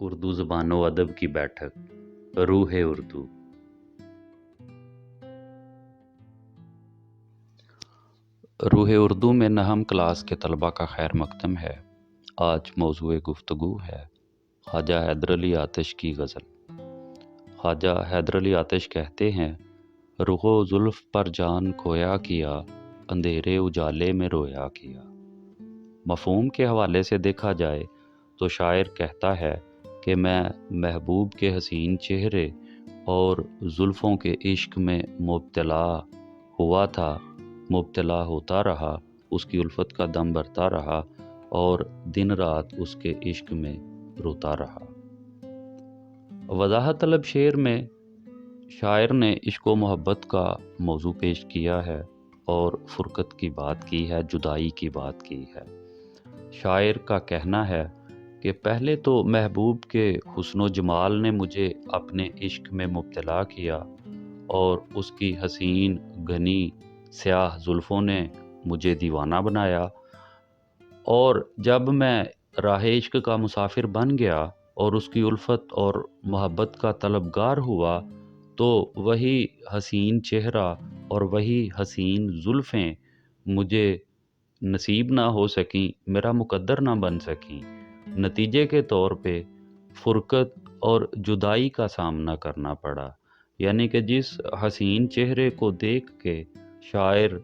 اردو زبان و ادب کی بیٹھک روح اردو۔ روح اردو میں نہم کلاس کے طلباء کا خیر مقدم ہے۔ آج موضوع گفتگو ہے خواجہ حیدر علی آتش کی غزل۔ خواجہ حیدر علی آتش کہتے ہیں، رخ و زلف پر جان کھویا کیا، اندھیرے اجالے میں رویا کیا۔ مفہوم کے حوالے سے دیکھا جائے تو شاعر کہتا ہے کہ میں محبوب کے حسین چہرے اور زلفوں کے عشق میں مبتلا ہوا تھا، مبتلا ہوتا رہا، اس کی الفت کا دم بھرتا رہا اور دن رات اس کے عشق میں روتا رہا۔ وضاحت طلب شعر میں شاعر نے عشق و محبت کا موضوع پیش کیا ہے اور فرقت کی بات کی ہے، جدائی کی بات کی ہے۔ شاعر کا کہنا ہے کہ پہلے تو محبوب کے حسن و جمال نے مجھے اپنے عشق میں مبتلا کیا اور اس کی حسین گھنی سیاہ زلفوں نے مجھے دیوانہ بنایا، اور جب میں راہ عشق کا مسافر بن گیا اور اس کی الفت اور محبت کا طلبگار ہوا تو وہی حسین چہرہ اور وہی حسین زلفیں مجھے نصیب نہ ہو سکیں، میرا مقدر نہ بن سکیں۔ نتیجے کے طور پہ فرقت اور جدائی کا سامنا کرنا پڑا، یعنی کہ جس حسین چہرے کو دیکھ کے شاعر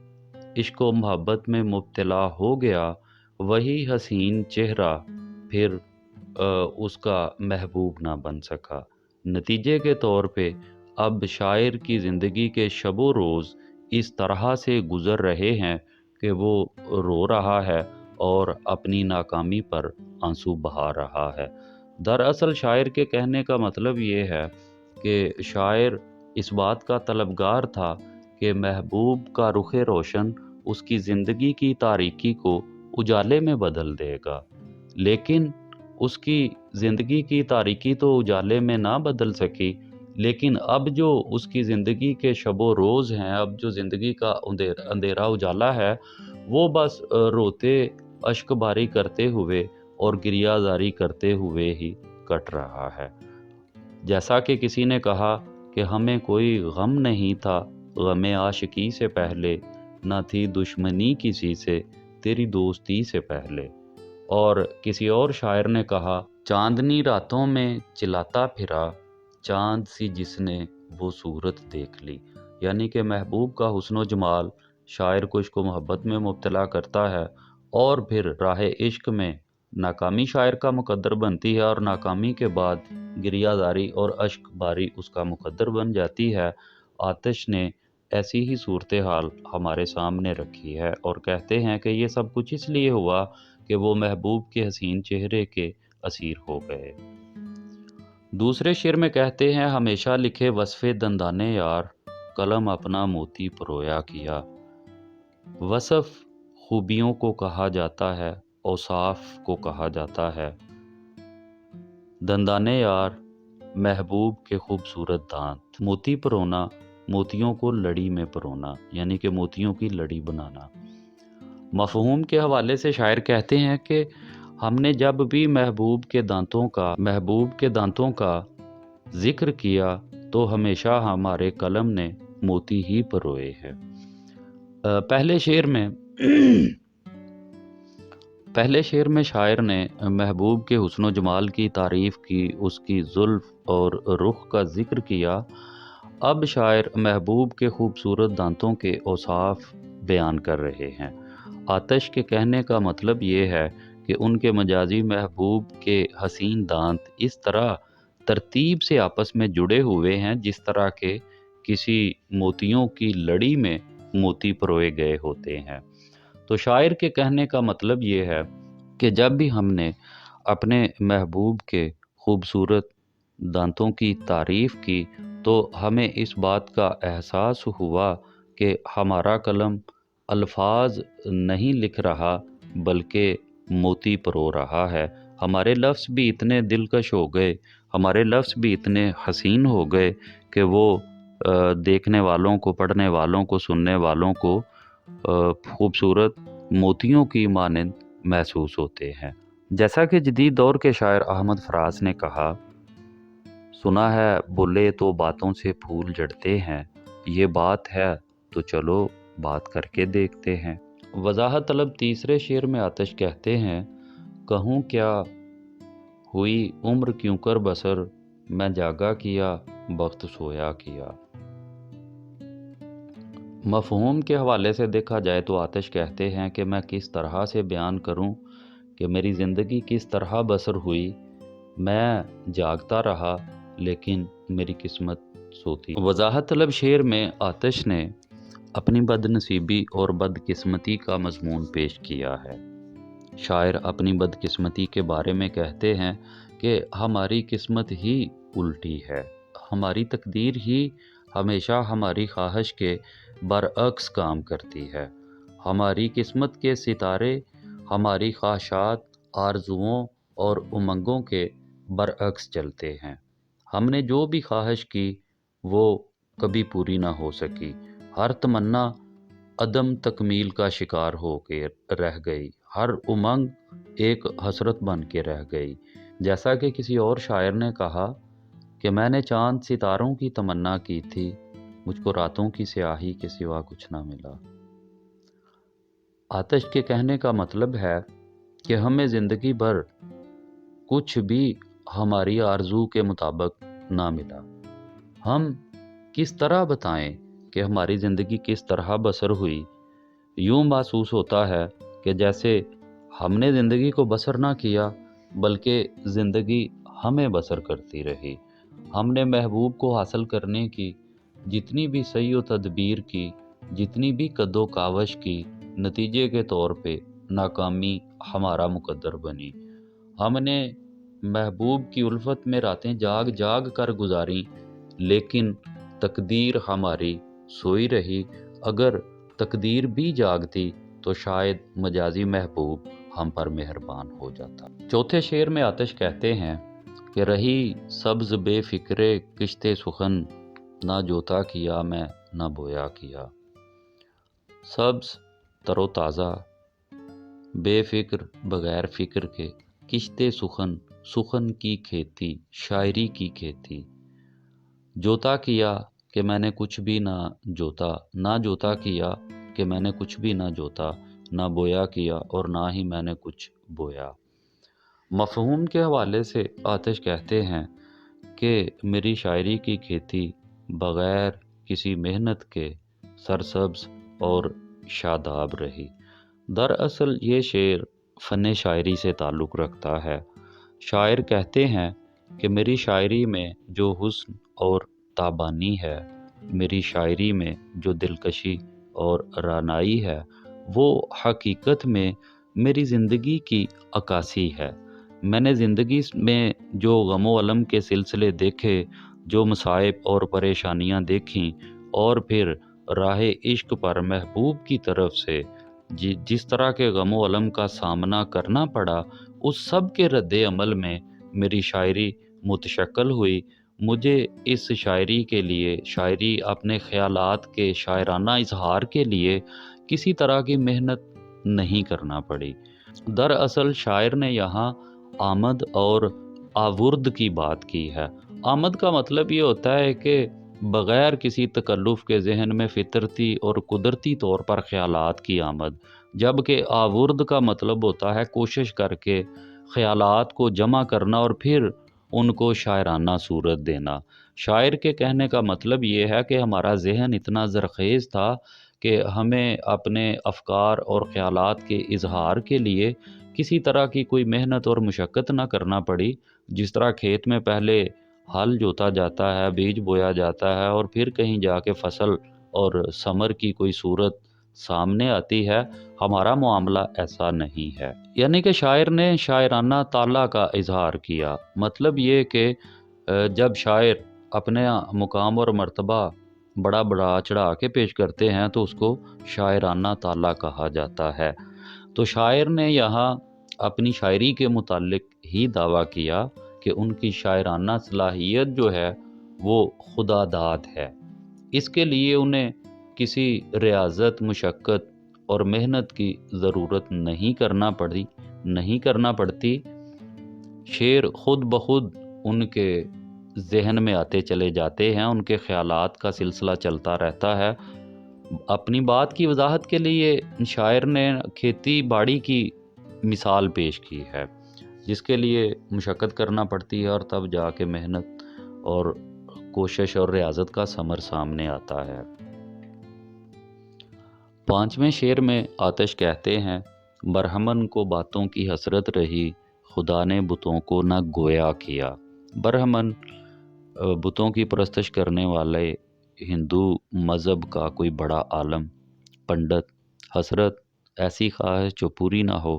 عشق و محبت میں مبتلا ہو گیا، وہی حسین چہرہ پھر اس کا محبوب نہ بن سکا۔ نتیجے کے طور پہ اب شاعر کی زندگی کے شب و روز اس طرح سے گزر رہے ہیں کہ وہ رو رہا ہے اور اپنی ناکامی پر آنسو بہا رہا ہے۔ دراصل شاعر کے کہنے کا مطلب یہ ہے کہ شاعر اس بات کا طلبگار تھا کہ محبوب کا رخ روشن اس کی زندگی کی تاریکی کو اجالے میں بدل دے گا، لیکن اس کی زندگی کی تاریکی تو اجالے میں نہ بدل سکی، لیکن اب جو اس کی زندگی کے شب و روز ہیں، اب جو زندگی کا اندھیرا اجالا ہے، وہ بس روتے اشک باری کرتے ہوئے اور گریہ زاری کرتے ہوئے ہی کٹ رہا ہے۔ جیسا کہ کسی نے کہا کہ ہمیں کوئی غم نہیں تھا غم عاشقی سے پہلے، نہ تھی دشمنی کسی سے تیری دوستی سے پہلے۔ اور کسی اور شاعر نے کہا، چاندنی راتوں میں چلاتا پھرا، چاند سی جس نے وہ صورت دیکھ لی۔ یعنی کہ محبوب کا حسن و جمال شاعر کو عشق و محبت میں مبتلا کرتا ہے، اور پھر راہ عشق میں ناکامی شاعر کا مقدر بنتی ہے، اور ناکامی کے بعد گریہ زاری اور اشک باری اس کا مقدر بن جاتی ہے۔ آتش نے ایسی ہی صورتحال ہمارے سامنے رکھی ہے اور کہتے ہیں کہ یہ سب کچھ اس لیے ہوا کہ وہ محبوب کے حسین چہرے کے اسیر ہو گئے۔ دوسرے شعر میں کہتے ہیں، ہمیشہ لکھے وصف دندانے یار، قلم اپنا موتی پرویا کیا۔ وصف خوبیوں کو کہا جاتا ہے، اوصاف کو کہا جاتا ہے۔ دندانے یار محبوب کے خوبصورت دانت، موتی پرونا موتیوں کو لڑی میں پرونا، یعنی کہ موتیوں کی لڑی بنانا۔ مفہوم کے حوالے سے شاعر کہتے ہیں کہ ہم نے جب بھی محبوب کے دانتوں کا ذکر کیا تو ہمیشہ ہمارے قلم نے موتی ہی پروئے ہیں۔ پہلے شعر میں شاعر نے محبوب کے حسن و جمال کی تعریف کی، اس کی زلف اور رخ کا ذکر کیا۔ اب شاعر محبوب کے خوبصورت دانتوں کے اوصاف بیان کر رہے ہیں۔ آتش کے کہنے کا مطلب یہ ہے کہ ان کے مجازی محبوب کے حسین دانت اس طرح ترتیب سے آپس میں جڑے ہوئے ہیں جس طرح کہ کسی موتیوں کی لڑی میں موتی پروئے گئے ہوتے ہیں۔ تو شاعر کے کہنے کا مطلب یہ ہے کہ جب بھی ہم نے اپنے محبوب کے خوبصورت دانتوں کی تعریف کی تو ہمیں اس بات کا احساس ہوا کہ ہمارا قلم الفاظ نہیں لکھ رہا بلکہ موتی پرو رہا ہے۔ ہمارے لفظ بھی اتنے دلکش ہو گئے، ہمارے لفظ بھی اتنے حسین ہو گئے کہ وہ دیکھنے والوں کو، پڑھنے والوں کو، سننے والوں کو خوبصورت موتیوں کی مانند محسوس ہوتے ہیں۔ جیسا کہ جدید دور کے شاعر احمد فراز نے کہا، سنا ہے بولے تو باتوں سے پھول جڑتے ہیں، یہ بات ہے تو چلو بات کر کے دیکھتے ہیں۔ وضاحت طلب تیسرے شعر میں آتش کہتے ہیں، کہوں کیا ہوئی عمر کیوں کر بسر، میں جاگا کیا وقت سویا کیا۔ مفہوم کے حوالے سے دیکھا جائے تو آتش کہتے ہیں کہ میں کس طرح سے بیان کروں کہ میری زندگی کس طرح بسر ہوئی، میں جاگتا رہا لیکن میری قسمت سوتی۔ وضاحت طلب شعر میں آتش نے اپنی بد نصیبی اور بد قسمتی کا مضمون پیش کیا ہے۔ شاعر اپنی بد قسمتی کے بارے میں کہتے ہیں کہ ہماری قسمت ہی الٹی ہے، ہماری تقدیر ہی ہمیشہ ہماری خواہش کے برعکس کام کرتی ہے، ہماری قسمت کے ستارے ہماری خواہشات، آرزوؤں اور امنگوں کے برعکس چلتے ہیں۔ ہم نے جو بھی خواہش کی وہ کبھی پوری نہ ہو سکی، ہر تمنا عدم تکمیل کا شکار ہو کے رہ گئی، ہر امنگ ایک حسرت بن کے رہ گئی۔ جیسا کہ کسی اور شاعر نے کہا کہ میں نے چاند ستاروں کی تمنا کی تھی، مجھ کو راتوں کی سیاہی کے سوا کچھ نہ ملا۔ آتش کے کہنے کا مطلب ہے کہ ہمیں زندگی بھر کچھ بھی ہماری آرزو کے مطابق نہ ملا۔ ہم کس طرح بتائیں کہ ہماری زندگی کس طرح بسر ہوئی؟ یوں محسوس ہوتا ہے کہ جیسے ہم نے زندگی کو بسر نہ کیا بلکہ زندگی ہمیں بسر کرتی رہی۔ ہم نے محبوب کو حاصل کرنے کی جتنی بھی سعی و تدبیر کی، جتنی بھی قد و کاوش کی، نتیجے کے طور پہ ناکامی ہمارا مقدر بنی۔ ہم نے محبوب کی الفت میں راتیں جاگ جاگ کر گزاریں لیکن تقدیر ہماری سوئی رہی۔ اگر تقدیر بھی جاگتی تو شاید مجازی محبوب ہم پر مہربان ہو جاتا۔ چوتھے شعر میں آتش کہتے ہیں کہ رہی سبز بے فکرے کشتے سخن، نہ جوتا کیا میں نہ بویا کیا۔ سبز، تر و تازہ، بے فکر، بغیر فکر کے، کشتے سخن، سخن کی کھیتی، شاعری کی کھیتی۔ جوتا کیا کہ میں نے کچھ بھی نہ جوتا، نہ جوتا کیا کہ میں نے کچھ بھی نہ جوتا، نہ بویا کیا اور نہ ہی میں نے کچھ بویا۔ مفہوم کے حوالے سے آتش کہتے ہیں کہ میری شاعری کی کھیتی بغیر کسی محنت کے سرسبز اور شاداب رہی۔ دراصل یہ شعر فن شاعری سے تعلق رکھتا ہے۔ شاعر کہتے ہیں کہ میری شاعری میں جو حسن اور تابانی ہے، میری شاعری میں جو دلکشی اور رعنائی ہے، وہ حقیقت میں میری زندگی کی عکاسی ہے۔ میں نے زندگی میں جو غم و الم کے سلسلے دیکھے، جو مصائب اور پریشانیاں دیکھیں، اور پھر راہ عشق پر محبوب کی طرف سے جس طرح کے غم و الم کا سامنا کرنا پڑا، اس سب کے رد عمل میں میری شاعری متشکل ہوئی۔ مجھے اس شاعری کے لیے، شاعری اپنے خیالات کے شاعرانہ اظہار کے لیے کسی طرح کی محنت نہیں کرنا پڑی۔ دراصل شاعر نے یہاں آمد اور آورد کی بات کی ہے۔ آمد کا مطلب یہ ہوتا ہے کہ بغیر کسی تکلف کے ذہن میں فطرتی اور قدرتی طور پر خیالات کی آمد، جبکہ آورد کا مطلب ہوتا ہے کوشش کر کے خیالات کو جمع کرنا اور پھر ان کو شاعرانہ صورت دینا۔ شاعر کے کہنے کا مطلب یہ ہے کہ ہمارا ذہن اتنا زرخیز تھا کہ ہمیں اپنے افکار اور خیالات کے اظہار کے لیے کسی طرح کی کوئی محنت اور مشقت نہ کرنا پڑی۔ جس طرح کھیت میں پہلے ہل جوتا جاتا ہے، بیج بویا جاتا ہے اور پھر کہیں جا کے فصل اور ثمر کی کوئی صورت سامنے آتی ہے، ہمارا معاملہ ایسا نہیں ہے۔ یعنی کہ شاعر نے شاعرانہ طالع کا اظہار کیا۔ مطلب یہ کہ جب شاعر اپنے مقام اور مرتبہ بڑا بڑا چڑھا کے پیش کرتے ہیں تو اس کو شاعرانہ طالع کہا جاتا ہے۔ تو شاعر نے یہاں اپنی شاعری کے متعلق ہی دعویٰ کیا کہ ان کی شاعرانہ صلاحیت جو ہے وہ خدا داد ہے۔ اس کے لیے انہیں کسی ریاضت، مشقت اور محنت کی ضرورت نہیں کرنا پڑی، نہیں کرنا پڑتی، شعر خود بخود ان کے ذہن میں آتے چلے جاتے ہیں، ان کے خیالات کا سلسلہ چلتا رہتا ہے۔ اپنی بات کی وضاحت کے لیے شاعر نے کھیتی باڑی کی مثال پیش کی ہے، جس کے لیے مشقت کرنا پڑتی ہے اور تب جا کے محنت اور کوشش اور ریاضت کا ثمر سامنے آتا ہے۔ 5ویں شعر میں آتش کہتے ہیں، برہمن کو باتوں کی حسرت رہی، خدا نے بتوں کو نہ گویا کیا۔ برہمن بتوں کی پرستش کرنے والے ہندو مذہب کا کوئی بڑا عالم، پنڈت، حسرت ایسی خواہش جو پوری نہ ہو،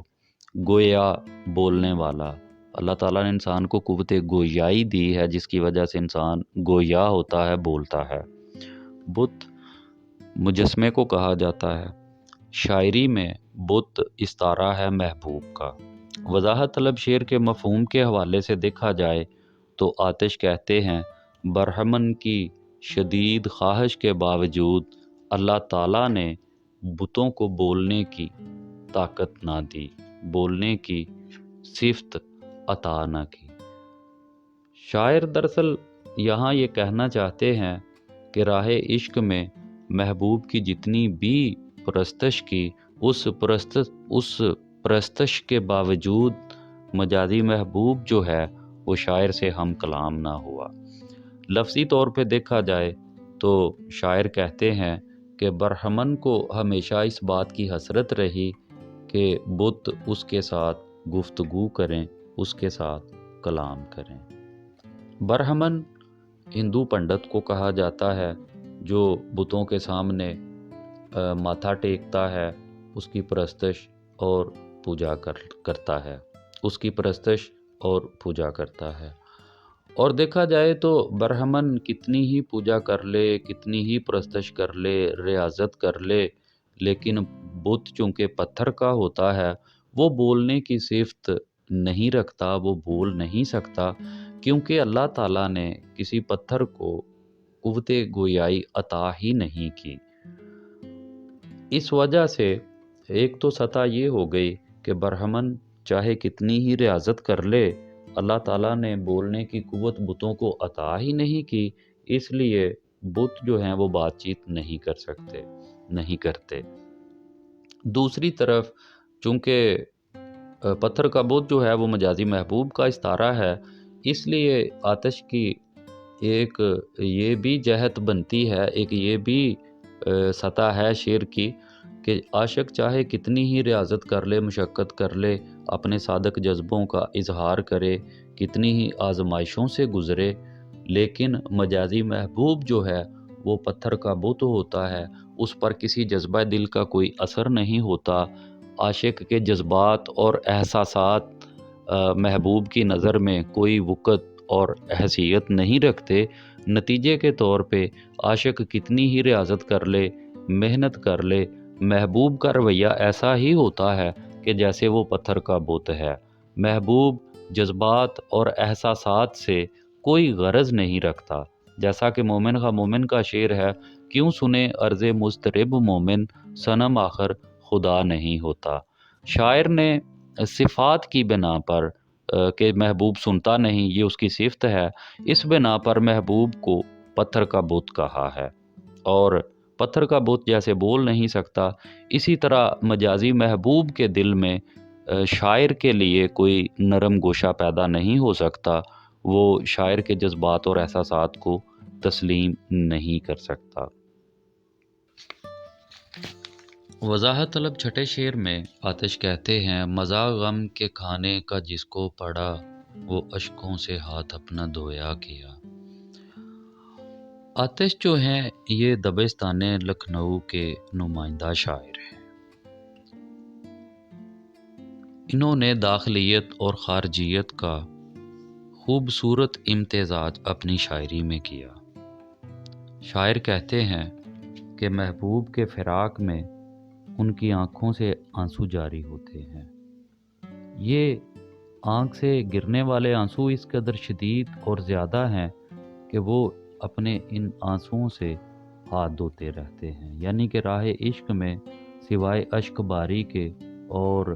گویا بولنے والا۔ اللہ تعالیٰ نے انسان کو قوت گویائی دی ہے، جس کی وجہ سے انسان گویا ہوتا ہے، بولتا ہے۔ بت مجسمے کو کہا جاتا ہے۔ شاعری میں بت استعارہ ہے محبوب کا۔ وضاحت طلب شعر کے مفہوم کے حوالے سے دیکھا جائے تو آتش کہتے ہیں، برہمن کی شدید خواہش کے باوجود اللہ تعالیٰ نے بتوں کو بولنے کی طاقت نہ دی، بولنے کی صفت عطا نہ کی۔ شاعر دراصل یہاں یہ کہنا چاہتے ہیں کہ راہ عشق میں محبوب کی جتنی بھی پرستش کی، اس پرستش کے باوجود مجازی محبوب جو ہے وہ شاعر سے ہم کلام نہ ہوا۔ لفظی طور پہ دیکھا جائے تو شاعر کہتے ہیں کہ برہمن کو ہمیشہ اس بات کی حسرت رہی کہ بت اس کے ساتھ گفتگو کریں، اس کے ساتھ کلام کریں۔ برہمن ہندو پنڈت کو کہا جاتا ہے جو بتوں کے سامنے ماتھا ٹیکتا ہے، اس کی پرستش اور پوجا کرتا ہے، اس کی پرستش اور پوجا کرتا ہے۔ اور دیکھا جائے تو برہمن کتنی ہی پوجا کر لے، کتنی ہی پرستش کر لے، ریاضت کر لے، لیکن بت چونکہ پتھر کا ہوتا ہے، وہ بولنے کی صفت نہیں رکھتا، وہ بول نہیں سکتا، کیونکہ اللہ تعالیٰ نے کسی پتھر کو قوت گویائی عطا ہی نہیں کی۔ اس وجہ سے ایک تو سطح یہ ہو گئی کہ برہمن چاہے کتنی ہی ریاضت کر لے، اللہ تعالیٰ نے بولنے کی قوت بتوں کو عطا ہی نہیں کی، اس لیے بت جو ہیں وہ بات چیت نہیں کر سکتے، نہیں کرتے۔ دوسری طرف چونکہ پتھر کا بت جو ہے وہ مجازی محبوب کا استعارہ ہے، اس لیے آتش کی ایک یہ بھی جہت بنتی ہے، ایک یہ بھی سطح ہے شعر کی کہ عاشق چاہے کتنی ہی ریاضت کر لے، مشقت کر لے، اپنے صادق جذبوں کا اظہار کرے، کتنی ہی آزمائشوں سے گزرے، لیکن مجازی محبوب جو ہے وہ پتھر کا بت ہوتا ہے، اس پر کسی جذبہ دل کا کوئی اثر نہیں ہوتا۔ عاشق کے جذبات اور احساسات محبوب کی نظر میں کوئی وقت اور حیثیت نہیں رکھتے۔ نتیجے کے طور پہ عاشق کتنی ہی ریاضت کر لے، محنت کر لے، محبوب کا رویہ ایسا ہی ہوتا ہے کہ جیسے وہ پتھر کا بت ہے۔ محبوب جذبات اور احساسات سے کوئی غرض نہیں رکھتا، جیسا کہ مومن کا مومن کا شعر ہے، کیوں سنے عرض مضطرب مومن، صنم آخر خدا نہیں ہوتا۔ شاعر نے صفات کی بنا پر کہ محبوب سنتا نہیں، یہ اس کی صفت ہے، اس بنا پر محبوب کو پتھر کا بت کہا ہے۔ اور پتھر کا بت جیسے بول نہیں سکتا، اسی طرح مجازی محبوب کے دل میں شاعر کے لیے کوئی نرم گوشہ پیدا نہیں ہو سکتا، وہ شاعر کے جذبات اور احساسات کو تسلیم نہیں کر سکتا۔ وضاحت طلب چھٹے شعر میں آتش کہتے ہیں، مزہ غم کے کھانے کا جس کو پڑا، وہ اشکوں سے ہاتھ اپنا دھویا کیا۔ آتش جو ہیں یہ دبستان لکھنؤ کے نمائندہ شاعر ہیں۔ انہوں نے داخلیت اور خارجیت کا خوبصورت امتزاج اپنی شاعری میں کیا۔ شاعر کہتے ہیں کہ محبوب کے فراق میں ان کی آنکھوں سے آنسو جاری ہوتے ہیں۔ یہ آنکھ سے گرنے والے آنسو اس قدر شدید اور زیادہ ہیں کہ وہ اپنے ان آنسوؤں سے ہاتھ دھوتے رہتے ہیں، یعنی کہ راہ عشق میں سوائے اشک باری کے اور